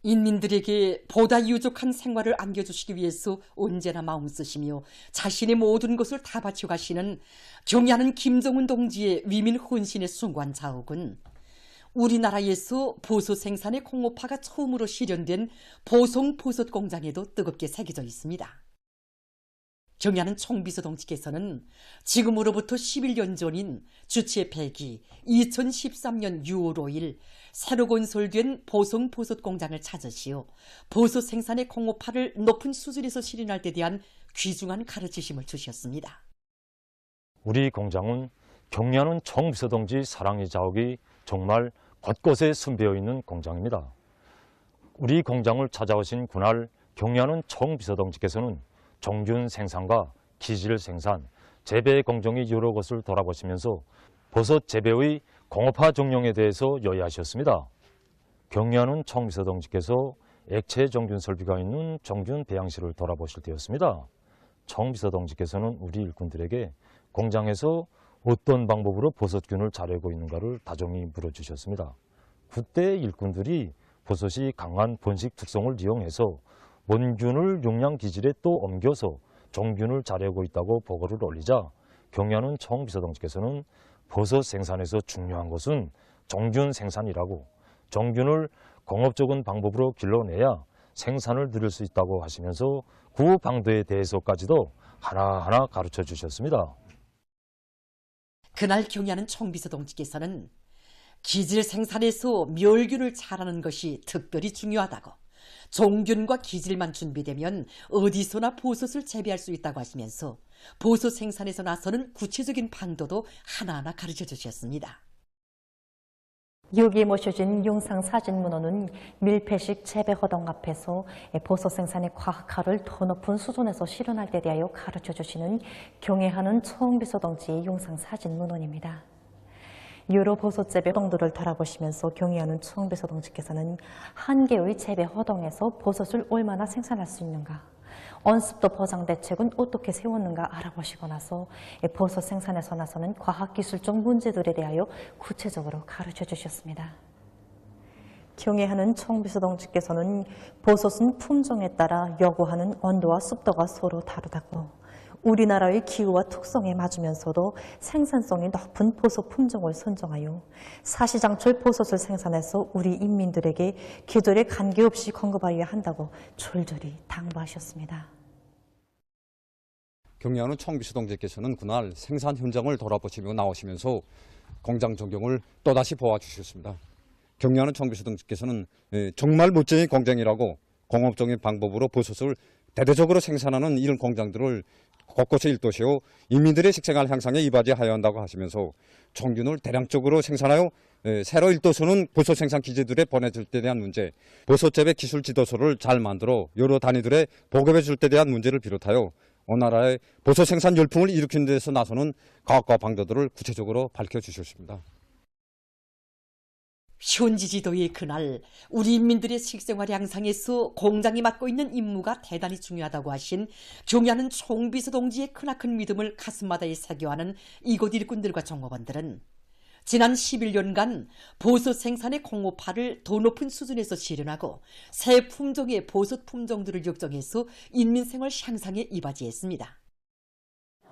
인민들에게 보다 유족한 생활을 안겨주시기 위해서 언제나 마음 쓰시며 자신의 모든 것을 다 바쳐가시는 경애하는 김정은 동지의 위민 헌신의 숭고한 자옥은 우리나라에서 보소 생산의 공업화가 처음으로 실현된 보송 보솥 공장에도 뜨겁게 새겨져 있습니다. 경애하는 총비서 동지께서는 지금으로부터 11년 전인 주치의 폐기 2013년 6월 5일 새로 건설된 보송 보솥 공장을 찾으시어 보솥 생산의 공업화를 높은 수준에서 실현할 데 대한 귀중한 가르치심을 주셨습니다. 우리 공장은 경애하는 총비서 동지 사랑의 자옥이 정말 곳곳에 숨배어 있는 공장입니다. 우리 공장을 찾아오신 그날 경애하는 총비서 동지께서는 종균 생산과 기질 생산, 재배 공정의 여러 것을 돌아보시면서 버섯 재배의 공업화 종용에 대해서 요약하셨습니다. 경애하는 총비서 동지께서 액체 종균 설비가 있는 종균 배양실을 돌아보실 때였습니다. 총비서 동지께서는 우리 일꾼들에게 공장에서 어떤 방법으로 버섯균을 자르고 있는가를 다정히 물어주셨습니다. 그때 일꾼들이 버섯이 강한 번식 특성을 이용해서 원균을 용량 기질에 또 옮겨서 종균을 자르고 있다고 보고를 올리자 경애하는 총비서 동지께서는 버섯 생산에서 중요한 것은 종균 생산이라고, 종균을 공업적인 방법으로 길러내야 생산을 늘릴 수 있다고 하시면서 그 방도에 대해서까지도 하나하나 가르쳐 주셨습니다. 그날 경애하는 총비서 동지께서는 기질 생산에서 멸균을 잘하는 것이 특별히 중요하다고, 종균과 기질만 준비되면 어디서나 버섯을 재배할 수 있다고 하시면서 버섯 생산에서 나서는 구체적인 방도도 하나하나 가르쳐 주셨습니다. 여기에 모셔진 영상사진문호는 밀폐식 재배 허동 앞에서 버섯 생산의 과학화를 더 높은 수준에서 실현할 데 대하여 가르쳐 주시는 경애하는 총비서 동지의 영상사진문호입니다. 여러 버섯 재배 허동들을 돌아보시면서 경애하는 총비서 동지께서는 한 개의 재배 허동에서 버섯을 얼마나 생산할 수 있는가, 온습도 보장 대책은 어떻게 세웠는가 알아보시고 나서 버섯 생산에서 나서는 과학기술적 문제들에 대하여 구체적으로 가르쳐 주셨습니다. 경애하는 총비서 동지께서는 버섯은 품종에 따라 요구하는 온도와 습도가 서로 다르다고, 우리나라의 기후와 특성에 맞으면서도 생산성이 높은 버섯 품종을 선정하여 사시장철 버섯을 생산해서 우리 인민들에게 계절에 관계없이 공급하여야 한다고 줄줄이 당부하셨습니다. 경애하는 총비서 동지께서는 그날 생산 현장을 돌아보시며 나오시면서 공장 전경을 또다시 보아주셨습니다. 경애하는 총비서 동지께서는 정말 멋진 공장이라고, 공업적인 방법으로 버섯을 대대적으로 생산하는 이런 공장들을 곳곳에 일도시어 인민들의 식생활 향상에 이바지하여야 한다고 하시면서 종균을 대량적으로 생산하여 새로 일도소는 버섯 생산 기지들에 보내줄 때 대한 문제, 버섯 재배 기술 지도서를 잘 만들어 여러 단위들에 보급해 줄 때 대한 문제를 비롯하여 오나라의 버섯 생산 열풍을 일으키는 데서 나서는 과학과 방도들을 구체적으로 밝혀주셨습니다. 현지 지도의 그날 우리 인민들의 식생활 향상에서 공장이 맡고 있는 임무가 대단히 중요하다고 하신 경애하는 총비서 동지의 크나큰 믿음을 가슴마다에 새겨하는 이곳 일꾼들과 종업원들은 지난 11년간 버섯 생산의 공업화를 더 높은 수준에서 실현하고 새 품종의 버섯 품종들을 역정해서 인민생활 향상에 이바지했습니다.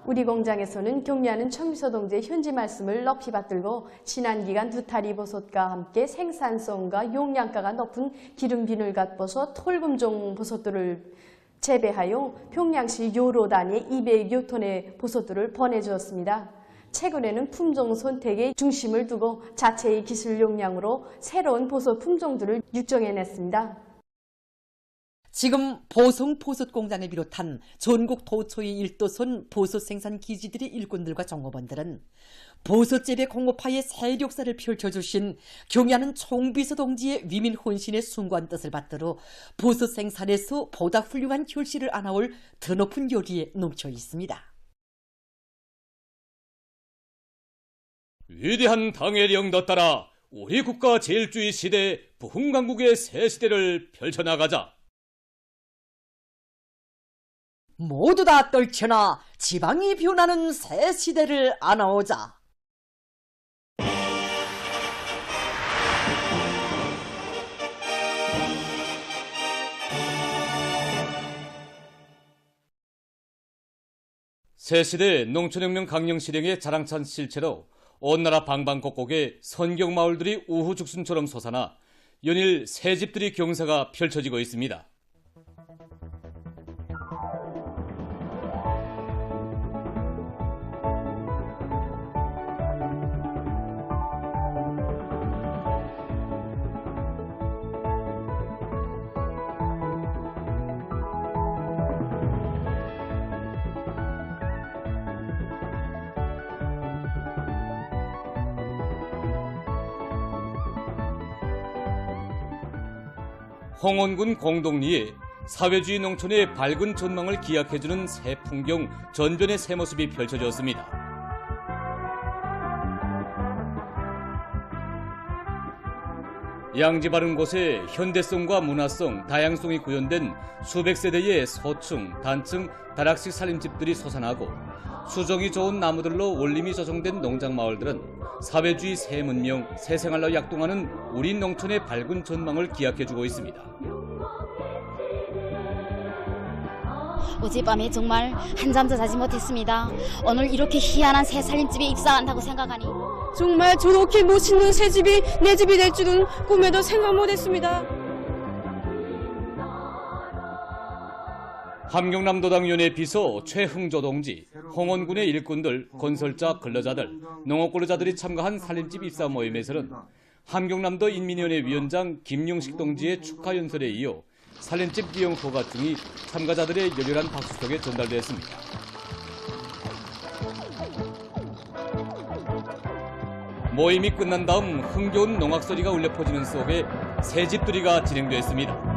우리 공장에서는 경애하는 총비서 동지의 현지 말씀을 높이 받들고 지난 기간 두타리 버섯과 함께 생산성과 용량가가 높은 기름 비늘갓 버섯, 톨금종 버섯들을 재배하여 평양시 여러 단위의 200여 톤의 버섯들을 보내주었습니다. 최근에는 품종 선택에 중심을 두고 자체의 기술 역량으로 새로운 버섯 품종들을 육정해냈습니다. 지금 보송 버섯 공장을 비롯한 전국 도처의 1도선 버섯 생산 기지들의 일꾼들과 종업원들은 버섯 재배 공업화의 새 역사를 펼쳐주신 경애하는 총비서 동지의 위민 헌신의 숭고한 뜻을 받들어 버섯 생산에서 보다 훌륭한 결실을 안아올 드높은 요리에 넘쳐 있습니다. 위대한 당의 영도 따라 우리 국가 제일주의 시대 부흥강국의 새 시대를 펼쳐나가자. 모두 다 떨쳐나 지방이 변하는 새 시대를 안아오자. 새시대 농촌혁명 강령 실행의 자랑찬 실체로 온 나라 방방곡곡에 선경마을들이 우후죽순처럼 솟아나 연일 새 집들이 경사가 펼쳐지고 있습니다. 홍원군 공동리에 사회주의 농촌의 밝은 전망을 기약해주는 새 풍경 전변의 새 모습이 펼쳐졌습니다. 양지 바른 곳에 현대성과 문화성, 다양성이 구현된 수백 세대의 소층, 단층, 다락식 살림집들이 솟아나고 수종이 좋은 나무들로 원림이 조성된 농장마을들은 사회주의 새 문명, 새 생활로 약동하는 우리 농촌의 밝은 전망을 기약해주고 있습니다. 어젯밤에 정말 한잠도 자지 못했습니다. 오늘 이렇게 희한한 새 살림집에 입사한다고 생각하니 정말 저렇게 멋있는 새 집이 내 집이 될 줄은 꿈에도 생각 못했습니다. 함경남도당위원회 비서 최흥조 동지, 홍원군의 일꾼들, 건설자, 근로자들, 농업근로자들이 참가한 살림집 입사 모임에서는 함경남도 인민위원회 위원장 김용식 동지의 축하 연설에 이어 살림집 비용 허가증이 참가자들의 열렬한 박수 속에 전달됐습니다. 모임이 끝난 다음 흥겨운 농악 소리가 울려 퍼지는 속에 새 집들이가 진행됐습니다.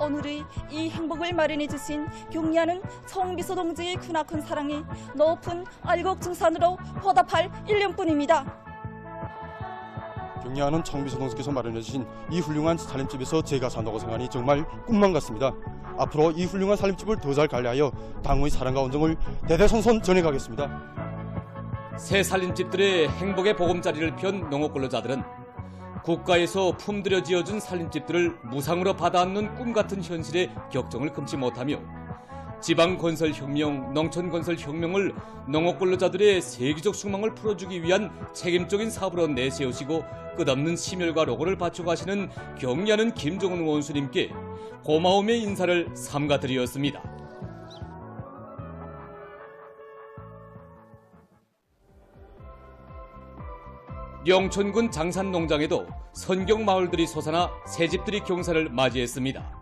오늘의 이 행복을 마련해 주신 경리하는 정비서 동지의 크나큰 사랑이 높은 알곡증산으로 보답할 1년뿐입니다. 경리하는 정비서 동지께서 마련해 주신 이 훌륭한 살림집에서 제가 산다고 생각하니 정말 꿈만 같습니다. 앞으로 이 훌륭한 살림집을 더 잘 관리하여 당의 사랑과 온정을 대대손손 전해가겠습니다. 새 살림집들의 행복의 보금자리를 편 농업근로자들은 국가에서 품들여 지어준 살림집들을 무상으로 받아안는 꿈같은 현실에 격정을 금치 못하며 지방건설혁명, 농촌건설혁명을 농업근로자들의 세계적 숙망을 풀어주기 위한 책임적인 사업으로 내세우시고 끝없는 심혈과 노고를 바쳐가시는 경리하는 김종훈 원수님께 고마움의 인사를 삼가드리었습니다. 영천군 장산농장에도 선경마을들이 솟아나 새집들이 경사를 맞이했습니다.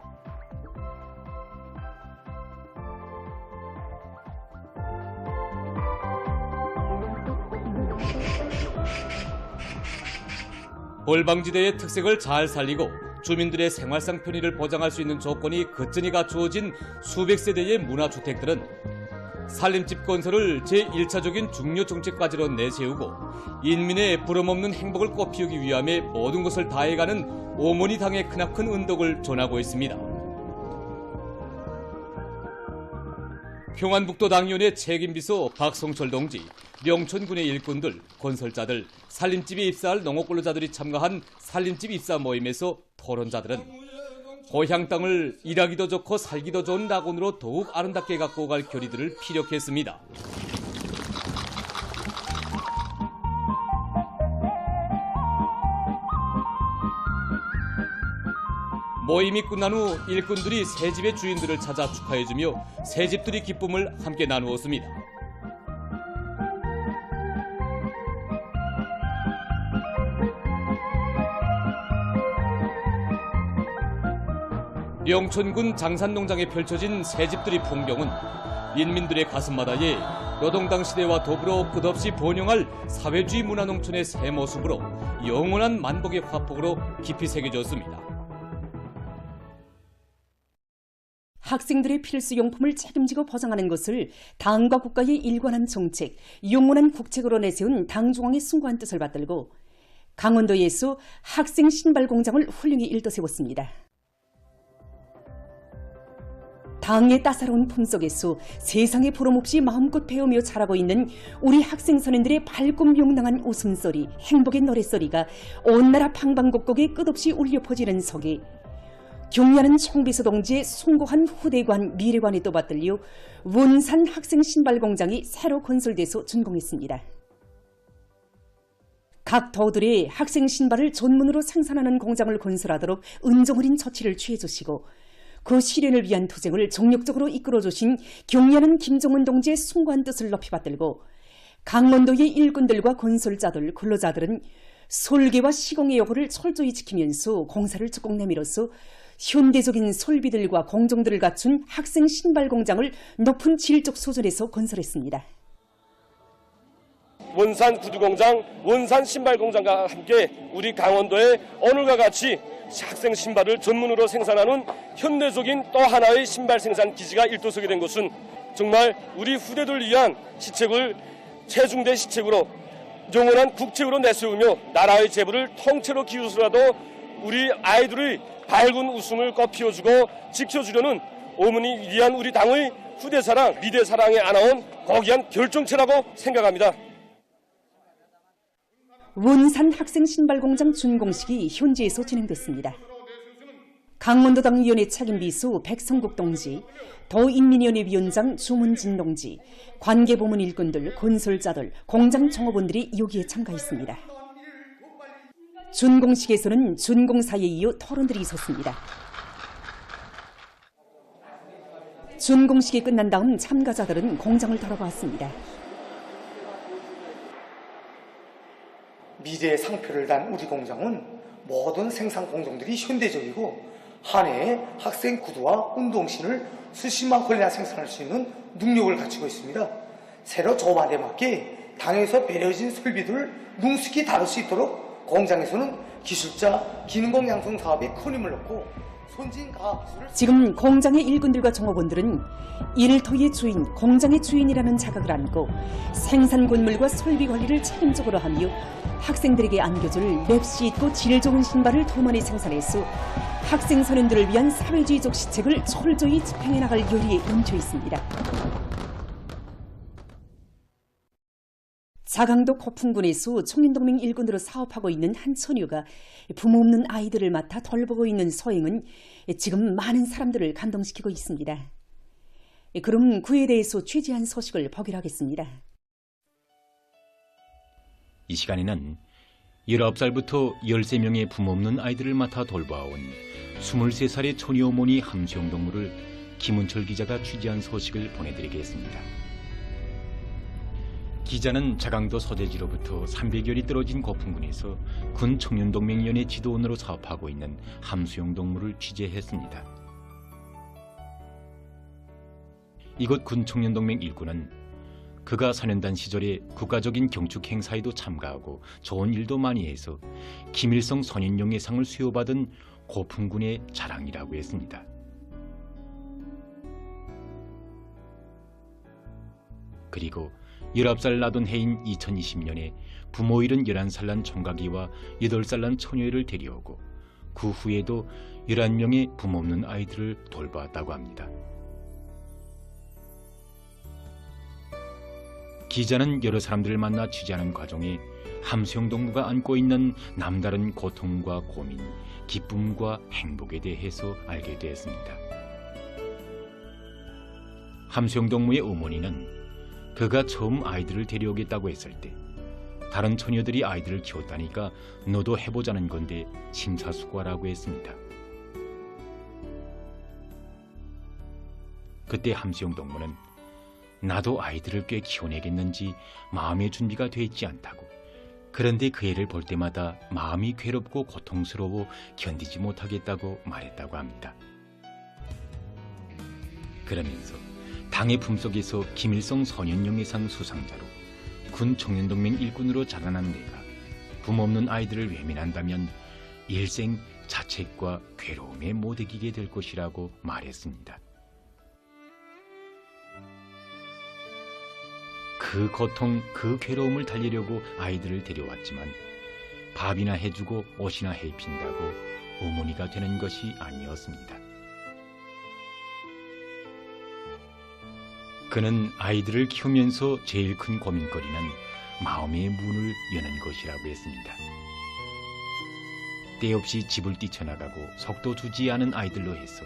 벌방지대의 특색을 잘 살리고 주민들의 생활상 편의를 보장할 수 있는 조건이 거뜬히 갖추어진 수백 세대의 문화주택들은 살림집 건설을 제1차적인 중요 정책과제로 내세우고 인민의 부름없는 행복을 꽃피우기 위함에 모든 것을 다해가는 오모니 당의 크나큰 은덕을 전하고 있습니다. 평안북도 당위원회 책임비서 박성철 동지, 명천군의 일꾼들, 건설자들, 살림집에 입사할 농업근로자들이 참가한 살림집 입사 모임에서 토론자들은 고향 땅을 일하기도 좋고 살기도 좋은 낙원으로 더욱 아름답게 갖고 갈 결의들을 피력했습니다. 모임이 끝난 후 일꾼들이 새 집의 주인들을 찾아 축하해주며 새 집들이 기쁨을 함께 나누었습니다. 영천군 장산농장에 펼쳐진 새집들이 풍경은 인민들의 가슴마다에 노동당 시대와 더불어 끝없이 번영할 사회주의 문화농촌의 새 모습으로 영원한 만복의 화폭으로 깊이 새겨졌습니다. 학생들의 필수용품을 책임지고 보장하는 것을 당과 국가의 일관한 정책, 영원한 국책으로 내세운 당중앙의 숭고한 뜻을 받들고 강원도에서 학생 신발 공장을 훌륭히 일떠세웠습니다. 당의 따사로운 품속에서 세상의 부름없이 마음껏 배우며 자라고 있는 우리 학생 선생들의 밝고 명랑한 웃음소리, 행복의 노랫소리가 온 나라 방방곡곡에 끝없이 울려 퍼지는 속에 경리하는 청비서 동지의 숭고한 후대관 미래관이 떠받들려 원산 학생 신발 공장이 새로 건설돼서 준공했습니다. 각 도들이 학생 신발을 전문으로 생산하는 공장을 건설하도록 은정어린 처치를 취해주시고 그 실현을 위한 투쟁을 정력적으로 이끌어주신 경리하는 김정은 동지의 숭고한 뜻을 높이 받들고 강원도의 일꾼들과 건설자들, 근로자들은 설계와 시공의 요구를 철저히 지키면서 공사를 적극 내밀어서 현대적인 설비들과 공정들을 갖춘 학생 신발 공장을 높은 질적 수준에서 건설했습니다. 원산 구두공장, 원산 신발공장과 함께 우리 강원도에 오늘과 같이 학생 신발을 전문으로 생산하는 현대적인 또 하나의 신발 생산 기지가 일도서게 된 것은 정말 우리 후대들을 위한 시책을 최중대 시책으로 영원한 국책으로 내세우며 나라의 재벌을 통째로 기웃으라도 우리 아이들의 밝은 웃음을 꽃피워주고 지켜주려는 어머니 위한 우리 당의 후대사랑, 미래사랑에 안아온 고귀한 결정체라고 생각합니다. 원산 학생 신발 공장 준공식이 현지에서 진행됐습니다. 강원도당 위원회 책임비수 백성국 동지, 더인민위원회 위원장 주문진 동지, 관계부문 일꾼들, 건설자들, 공장 종업원들이 여기에 참가했습니다. 준공식에서는 준공사에 이어 토론들이 있었습니다. 준공식이 끝난 다음 참가자들은 공장을 돌아보았습니다. 미래의 상표를 단 우리 공장은 모든 생산 공정들이 현대적이고 한 해에 학생 구두와 운동신을 수십만 컬이나 생산할 수 있는 능력을 갖추고 있습니다. 새로 조반에 맞게 당에서 배려진 설비들을 능숙히 다룰 수 있도록 공장에서는 기술자, 기능공 양성 사업에 큰 힘을 넣고 선진과학 기술을 지금 공장의 일꾼들과 종업원들은 일터의 주인, 공장의 주인이라는 자각을 안고 생산 건물과 설비 관리를 책임적으로 하며 학생들에게 안겨줄 맵시 있고 질 좋은 신발을 더 많이 생산해서 학생 선원들을 위한 사회주의적 시책을 철저히 집행해 나갈 열의에 얹혀 있습니다. 자강도 고풍군에서 청년동맹 일꾼으로 사업하고 있는 한 처녀가 부모 없는 아이들을 맡아 돌보고 있는 소행은 지금 많은 사람들을 감동시키고 있습니다. 그럼 그에 대해서 취재한 소식을 보기로 하겠습니다. 이 시간에는 19살부터 13명의 부모 없는 아이들을 맡아 돌봐온 23살의 처녀 어머니 함수영 동무를 김은철 기자가 취재한 소식을 보내드리겠습니다. 기자는 자강도 소재지로부터 300여리 떨어진 고풍군에서 군 청년동맹위원회 지도원으로 사업하고 있는 함수영 동무를 취재했습니다. 이곳 군 청년동맹 일꾼은 그가 사년단 시절에 국가적인 경축 행사에도 참가하고 좋은 일도 많이 해서 김일성 선인용예상을 수여받은 고풍군의 자랑이라고 했습니다. 그리고 19살 나던 해인 2020년에 부모 잃은 11살 난 총각이와 8살 난 처녀를 데려오고 그 후에도 11명의 부모 없는 아이들을 돌보았다고 합니다. 기자는 여러 사람들을 만나 취재하는 과정에 함수영 동무가 안고 있는 남다른 고통과 고민, 기쁨과 행복에 대해서 알게 되었습니다. 함수영 동무의 어머니는 그가 처음 아이들을 데려오겠다고 했을 때 다른 처녀들이 아이들을 키웠다니까 너도 해보자는 건데 심사숙고하라고 했습니다. 그때 함수영 동무는 나도 아이들을 꽤 키워내겠는지 마음의 준비가 돼 있지 않다고, 그런데 그 애를 볼 때마다 마음이 괴롭고 고통스러워 견디지 못하겠다고 말했다고 합니다. 그러면서 당의 품속에서 김일성 선인용예상 수상자로 군 청년동맹 일꾼으로 자라난 내가 부모 없는 아이들을 외면한다면 일생 자책과 괴로움에 못 이기게 될 것이라고 말했습니다. 그 고통, 그 괴로움을 달래려고 아이들을 데려왔지만 밥이나 해주고 옷이나 해입힌다고 어머니가 되는 것이 아니었습니다. 그는 아이들을 키우면서 제일 큰 고민거리는 마음의 문을 여는 것이라고 했습니다. 때없이 집을 뛰쳐나가고 속도 주지 않은 아이들로 해서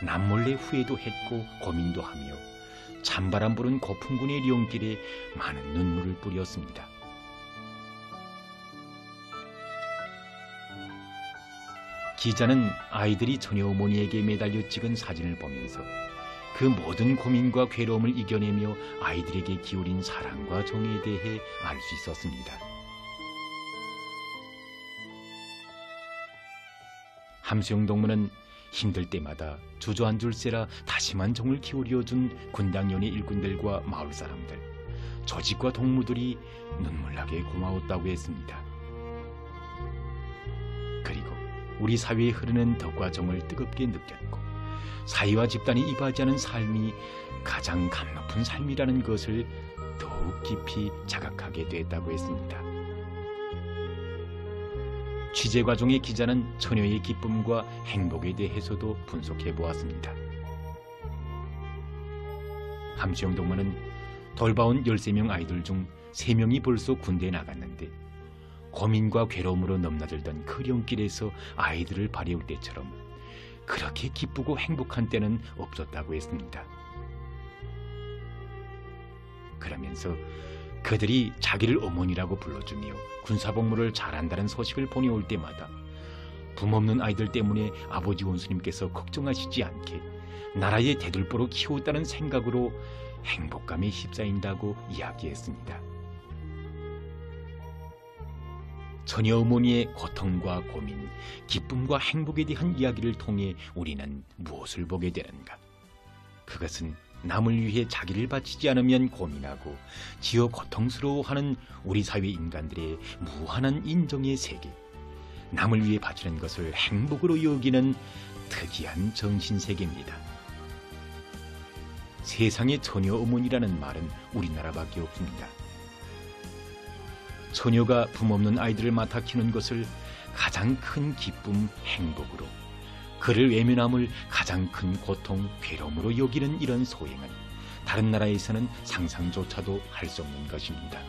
남몰래 후회도 했고 고민도 하며 찬바람 부는 고풍군의 령길에 많은 눈물을 뿌렸습니다. 기자는 아이들이 처녀 어머니에게 매달려 찍은 사진을 보면서 그 모든 고민과 괴로움을 이겨내며 아이들에게 기울인 사랑과 정에 대해 알 수 있었습니다. 함수영 동무는 힘들 때마다 주저앉을세라 다심한 정을 기울여준 군당연의 일꾼들과 마을 사람들, 조직과 동무들이 눈물나게 고마웠다고 했습니다. 그리고 우리 사회에 흐르는 덕과 정을 뜨겁게 느꼈고 사회와 집단이 이바지하는 삶이 가장 감 높은 삶이라는 것을 더욱 깊이 자각하게 됐다고 했습니다. 취재 과정의 기자는 처녀의 기쁨과 행복에 대해서도 분석해 보았습니다. 함수영 동무는 돌봐온 13명 아이들 중 3명이 벌써 군대에 나갔는데 고민과 괴로움으로 넘나들던 그 령길에서 아이들을 바래올 때처럼 그렇게 기쁘고 행복한 때는 없었다고 했습니다. 그러면서 그들이 자기를 어머니라고 불러주며 군사복무를 잘한다는 소식을 보내올 때마다 붐없는 아이들 때문에 아버지 원수님께서 걱정하시지 않게 나라의 대들보로 키웠다는 생각으로 행복감에 휩싸인다고 이야기했습니다. 처녀 어머니의 고통과 고민, 기쁨과 행복에 대한 이야기를 통해 우리는 무엇을 보게 되는가? 그것은 남을 위해 자기를 바치지 않으면 고민하고 지어 고통스러워하는 우리 사회 인간들의 무한한 인정의 세계, 남을 위해 바치는 것을 행복으로 여기는 특이한 정신세계입니다. 세상의 처녀 어머니라는 말은 우리나라밖에 없습니다. 처녀가 붐없는 아이들을 맡아 키우는 것을 가장 큰 기쁨, 행복으로, 그를 외면함을 가장 큰 고통, 괴로움으로 여기는 이런 소행은 다른 나라에서는 상상조차도 할 수 없는 것입니다.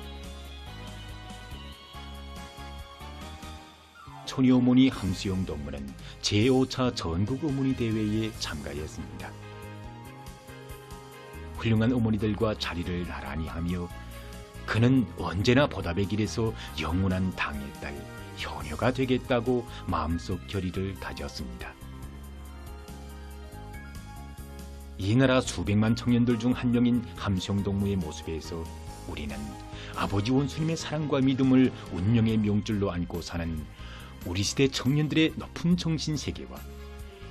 처녀 어머니 함수영 동무는 제5차 전국 어머니 대회에 참가했습니다. 훌륭한 어머니들과 자리를 나란히 하며 그는 언제나 보답의 길에서 영원한 당의 딸, 효녀가 되겠다고 마음속 결의를 다졌습니다. 이 나라 수백만 청년들 중 한 명인 함수영 동무의 모습에서 우리는 아버지 원수님의 사랑과 믿음을 운명의 명줄로 안고 사는 우리 시대 청년들의 높은 정신세계와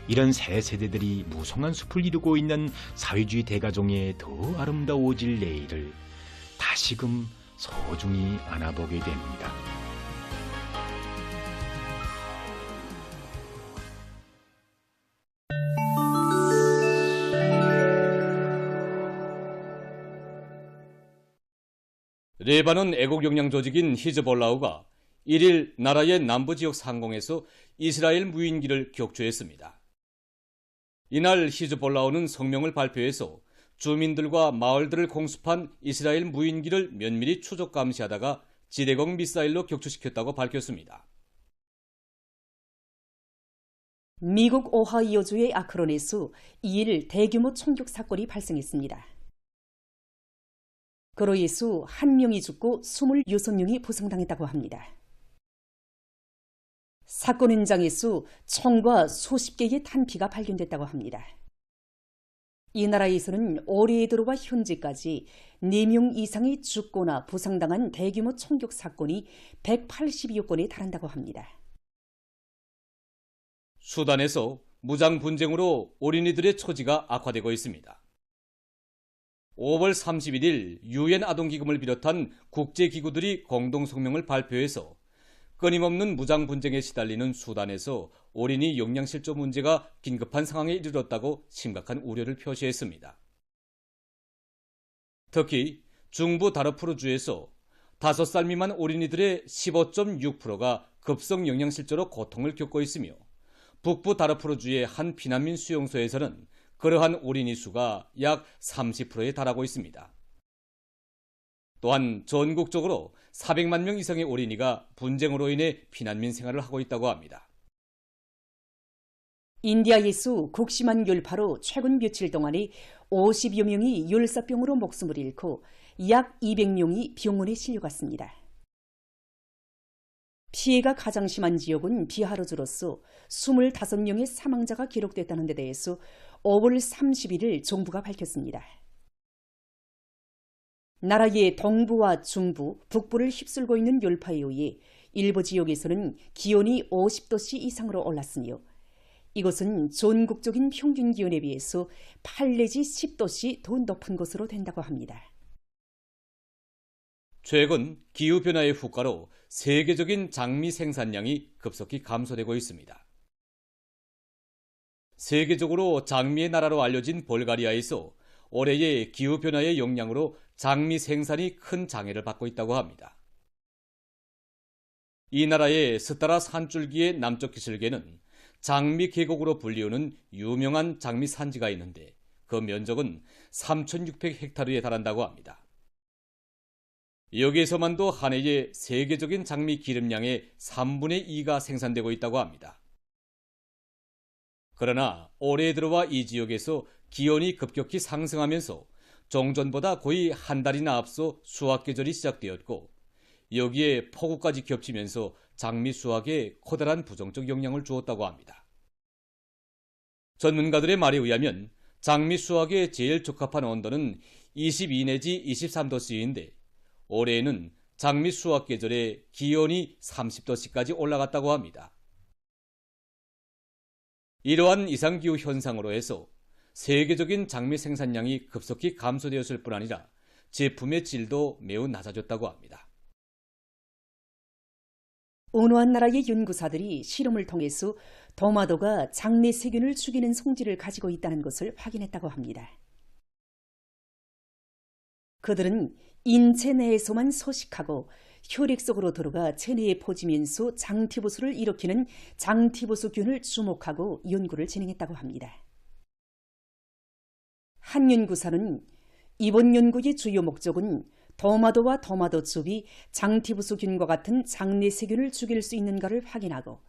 이런 새 세대들이 무성한 숲을 이루고 있는 사회주의 대가종의 더 아름다워질 내일을 다시금 소중히 안아보게 됩니다. 레바논 애국영양 조직인 히즈볼라흐가 1일 나라의 남부지역 상공에서 이스라엘 무인기를 격추했습니다. 이날 히즈볼라흐는 성명을 발표해서 주민들과 마을들을 공습한 이스라엘 무인기를 면밀히 추적 감시하다가 지대공 미사일로 격추시켰다고 밝혔습니다. 미국 오하이오주의 아크론에서 2일 대규모 총격 사건이 발생했습니다. 그로 인해서 1명이 죽고 26명이 부상당했다고 합니다. 사건 현장에서 총과 수십 개의 탄피가 발견됐다고 합니다. 이 나라에서는 올해 들어와 현재까지 4명 이상이 죽거나 부상당한 대규모 총격 사건이 182여 건에 달한다고 합니다. 수단에서 무장 분쟁으로 어린이들의 처지가 악화되고 있습니다. 5월 31일 유엔 아동기금을 비롯한 국제기구들이 공동성명을 발표해서 끊임없는 무장 분쟁에 시달리는 수단에서 어린이 영양실조 문제가 긴급한 상황에 이르렀다고 심각한 우려를 표시했습니다. 특히 중부 다르푸르주에서 5살 미만 어린이들의 15.6%가 급성 영양실조로 고통을 겪고 있으며 북부 다르푸르주의 한 피난민 수용소에서는 그러한 어린이 수가 약 30%에 달하고 있습니다. 또한 전국적으로 400만 명 이상의 어린이가 분쟁으로 인해 피난민 생활을 하고 있다고 합니다. 인디아에서 극심한 열파로 최근 며칠 동안에 50여 명이 열사병으로 목숨을 잃고 약 200명이 병원에 실려갔습니다. 피해가 가장 심한 지역은 비하르주로서 25명의 사망자가 기록됐다는 데 대해서 5월 30일 정부가 밝혔습니다. 나라의 동부와 중부, 북부를 휩쓸고 있는 열파에 의해 일부 지역에서는 기온이 50도씨 이상으로 올랐으며 이것은 전국적인 평균 기온에 비해서 8 내지 10도씨 더 높은 것으로 된다고 합니다. 최근 기후변화의 후과로 세계적인 장미 생산량이 급속히 감소되고 있습니다. 세계적으로 장미의 나라로 알려진 불가리아에서 올해의 기후변화의 영향으로 장미 생산이 큰 장애를 받고 있다고 합니다. 이 나라의 스타라 산줄기의 남쪽 기슭에는 장미 계곡으로 불리우는 유명한 장미 산지가 있는데 그 면적은 3,600헥타르에 달한다고 합니다. 여기에서만도 한 해에 세계적인 장미 기름량의 3분의 2가 생산되고 있다고 합니다. 그러나 올해 들어와 이 지역에서 기온이 급격히 상승하면서 종전보다 거의 한 달이나 앞서 수확 계절이 시작되었고 여기에 폭우까지 겹치면서 장미 수확에 커다란 부정적 영향을 주었다고 합니다. 전문가들의 말에 의하면 장미 수확에 제일 적합한 온도는 22 내지 23도씨인데 올해에는 장미 수확 계절에 기온이 30도씨까지 올라갔다고 합니다. 이러한 이상기후 현상으로 해서 세계적인 장미 생산량이 급속히 감소되었을 뿐 아니라 제품의 질도 매우 낮아졌다고 합니다. 어느 한 나라의 연구사들이 실험을 통해서 도마도가 장내 세균을 죽이는 성질을 가지고 있다는 것을 확인했다고 합니다. 그들은 인체 내에서만 서식하고 혈액 속으로 들어가 체내에 퍼지면서 장티부스를 일으키는 장티부스균을 주목하고 연구를 진행했다고 합니다. 한 연구사는 이번 연구의 주요 목적은 도마도와 도마도즙이 장티부스균과 같은 장내 세균을 죽일 수 있는가를 확인하고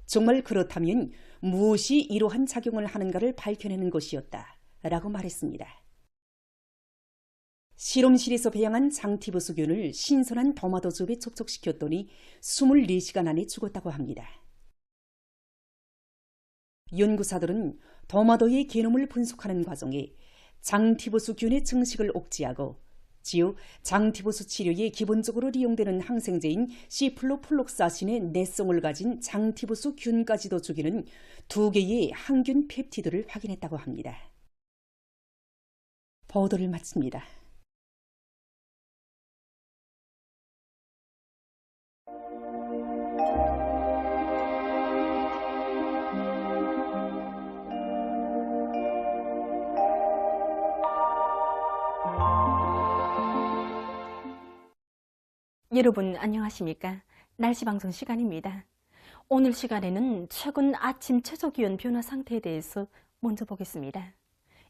정말 그렇다면 무엇이 이러한 작용을 하는가를 밝혀내는 것이었다라고 말했습니다. 실험실에서 배양한 장티부스균을 신선한 도마도즙에 접촉시켰더니 24시간 안에 죽었다고 합니다. 연구사들은 도마도의 게놈을 분석하는 과정에 장티부스균의 증식을 억제하고 지우 장티부스 치료에 기본적으로 이용되는 항생제인 시플로폴록사신의 내성을 가진 장티부스 균까지도 죽이는 2개의 항균 펩티드를 확인했다고 합니다. 보도를 마칩니다. 여러분 안녕하십니까? 날씨 방송 시간입니다. 오늘 시간에는 최근 아침 최저기온 변화 상태에 대해서 먼저 보겠습니다.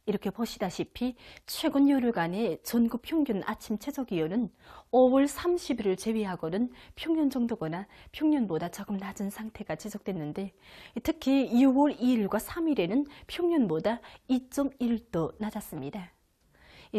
이렇게 보시다시피 최근 열흘간의 전국 평균 아침 최저기온은 5월 30일을 제외하고는 평년 정도거나 평년보다 조금 낮은 상태가 지속됐는데 특히 6월 2일과 3일에는 평년보다 2.1도 낮았습니다.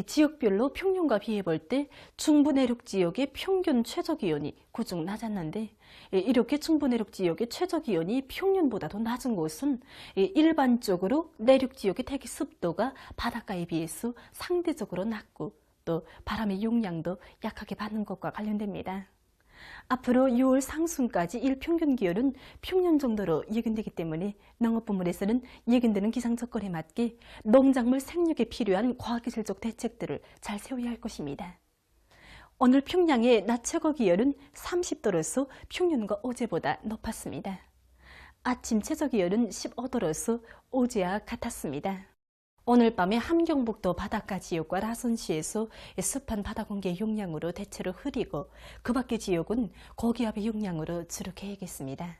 지역별로 평년과 비해볼 때 중부 내륙 지역의 평균 최저기온이 그중 낮았는데 이렇게 중부 내륙 지역의 최저기온이 평년보다 더 낮은 곳은 일반적으로 내륙 지역의 대기 습도가 바닷가에 비해서 상대적으로 낮고 또 바람의 용량도 약하게 받는 것과 관련됩니다. 앞으로 6월 상순까지 일평균 기온은 평년 정도로 예견되기 때문에 농업부문에서는 예견되는 기상 조건에 맞게 농작물 생육에 필요한 과학기술적 대책들을 잘 세워야 할 것입니다. 오늘 평양의 낮 최고 기온은 30도로서 평년과 어제보다 높았습니다. 아침 최저 기온은 15도로서 어제와 같았습니다. 오늘 밤에 함경북도 바닷가 지역과 라선시에서 습한 바다 공기의 용량으로 대체로 흐리고 그 밖의 지역은 고기압의 용량으로 주로 개겠습니다.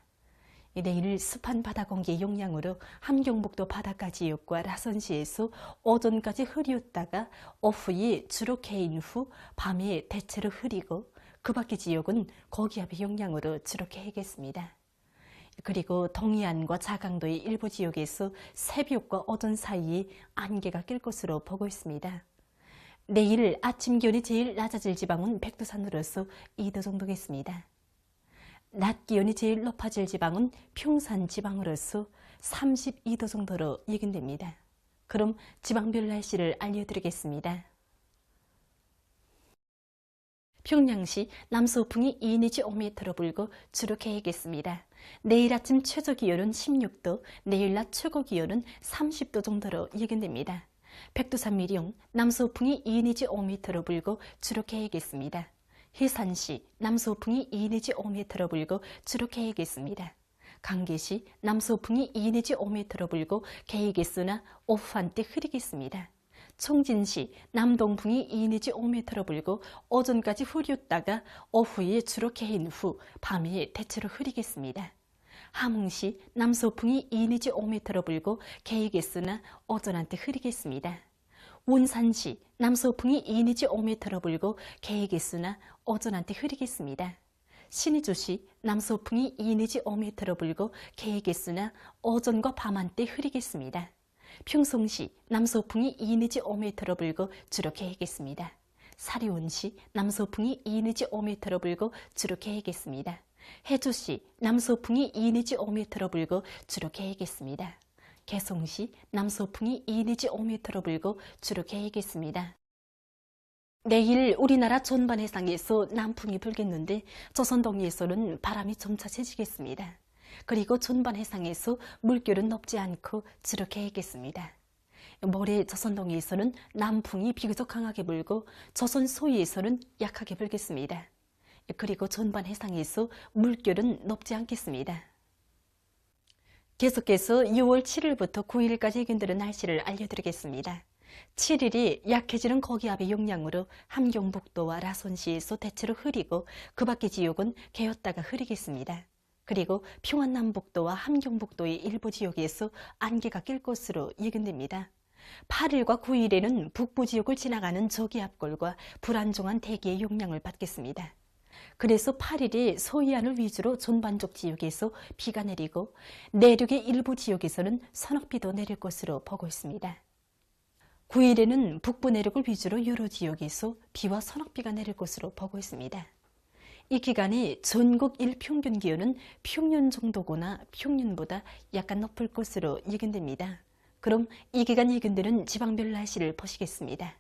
내일 습한 바다 공기의 용량으로 함경북도 바닷가 지역과 라선시에서 오전까지 흐렸다가 오후에 주로 개인 후 밤에 대체로 흐리고 그 밖의 지역은 고기압의 용량으로 주로 개겠습니다. 그리고 동해안과 자강도의 일부 지역에서 새벽과 오전 사이에 안개가 낄 것으로 보고 있습니다. 내일 아침 기온이 제일 낮아질 지방은 백두산으로서 2도 정도겠습니다. 낮 기온이 제일 높아질 지방은 평산 지방으로서 32도 정도로 예견됩니다. 그럼 지방별 날씨를 알려드리겠습니다. 평양시 남서풍이 2 내지 5m로 불고 주로 개겠습니다. 내일 아침 최저 기온은 16도, 내일 낮 최고 기온은 30도 정도로 예견됩니다. 백두산 미령 남서풍이 2 내지 5m로 불고 주로 개겠습니다. 해산시 남서풍이 2 내지 5m로 불고 주로 개겠습니다. 강계시 남서풍이 2 내지 5m로 불고 개겠으나 오후 한때 흐리겠습니다. 총진시 남동풍이 2 내지 5m로 불고 오전까지 흐렸다가 오후에 주로 개인 후 밤에 대체로 흐리겠습니다. 함흥시 남서풍이 2 내지 5m로 불고 개겠으나 오전 한때 흐리겠습니다. 운산시 남서풍이 2 내지 5m로 불고 개겠으나 오전 한때 흐리겠습니다. 신의주시 남서풍이 2 내지 5m로 불고 개겠으나 오전과 밤 한때 흐리겠습니다. 평송시 남서풍이 2 내지 5m로 불고 주로 개겠습니다. 사리온시 남서풍이 2 내지 5m로 불고 주로 개겠습니다. 해주시 남서풍이 2 내지 5m로 불고 주로 개겠습니다. 개송시 남서풍이 2 내지 5m로 불고 주로 개겠습니다. 내일 우리나라 전반 해상에서 남풍이 불겠는데 조선 동해에서는 바람이 점차 세지겠습니다. 그리고 전반 해상에서 물결은 높지 않고 주로 개겠습니다. 모레 조선 동해에서는 남풍이 비교적 강하게 불고 조선 소위에서는 약하게 불겠습니다. 그리고 전반 해상에서 물결은 높지 않겠습니다. 계속해서 6월 7일부터 9일까지 예견되는 날씨를 알려드리겠습니다. 7일이 약해지는 고기압의 영향으로 함경북도와 라선시에서 대체로 흐리고 그 밖의 지역은 개었다가 흐리겠습니다. 그리고 평안남북도와 함경북도의 일부 지역에서 안개가 낄 것으로 예견됩니다. 8일과 9일에는 북부 지역을 지나가는 저기압골과 불안정한 대기의 영향을 받겠습니다. 그래서 8일이 서해안을 위주로 전반적 지역에서 비가 내리고 내륙의 일부 지역에서는 서낙비도 내릴 것으로 보고 있습니다. 9일에는 북부 내륙을 위주로 여러 지역에서 비와 서낙비가 내릴 것으로 보고 있습니다. 이 기간에 전국 일평균 기온은 평년 정도거나 평년보다 약간 높을 것으로 예견됩니다. 그럼 이 기간 예견되는 지방별 날씨를 보시겠습니다.